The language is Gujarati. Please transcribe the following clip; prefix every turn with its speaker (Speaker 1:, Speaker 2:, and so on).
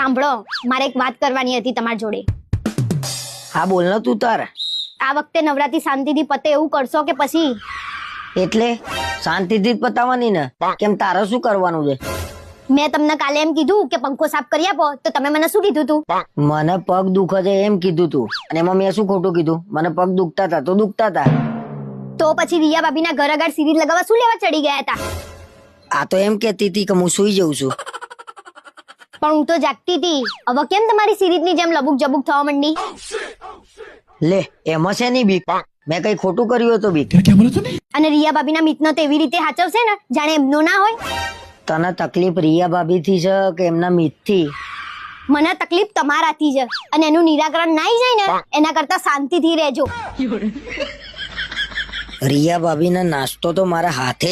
Speaker 1: સાંભળો, મારે એક વાત કરવાની હતી તમારી જોડે.
Speaker 2: હા બોલ ને તું તાર.
Speaker 1: આ વખતે નવરાત્રી શાંતિથી પતે એવું કરશો કે પછી?
Speaker 2: એટલે શાંતિથી જ પતાવવાની ને. કેમ તારે શું કરવાનું છે?
Speaker 1: મેં તમને કાલે એમ કીધું કે પંખો સાફ કરી આપો, તો તમે મને શું કીધું તું?
Speaker 2: મને પગ દુખે છે એમ કીધું તું, અને એમાં મેં શું ખોટું કીધું? મને પગ દુખતા હતા તો દુખતા હતા.
Speaker 1: તો પછી રિયા ભાભીના ઘર આગળ સિરીઝ લગાવવા શું લેવા ચડી ગયા હતા?
Speaker 2: આ તો એમ કહેતી હતી કે હું સુઈ જઉં છું.
Speaker 1: પણ હું તો જાગતી હતી. હવે કેમ તમારી સિરીઝની જેમ લબુક જબુક થવા માંડી?
Speaker 2: લે એમાં છે નહીં બીક. મેં કઈ ખોટું કર્યું હતું બીક?
Speaker 1: અને રિયા ભાભીના મિતનો તો એવી રીતે હાચવશે ને જાણે એમનો ના હોય.
Speaker 2: તને તકલીફ રિયા ભાભી થી છે કે એમના મિત થી?
Speaker 1: મને તકલીફ તમારાથી છે, અને એનું નિરાકરણ ના જાય ને એના કરતા શાંતિથી રહેજો.
Speaker 2: રિયા ભાભી ના નાસ્તો તો મારા હાથે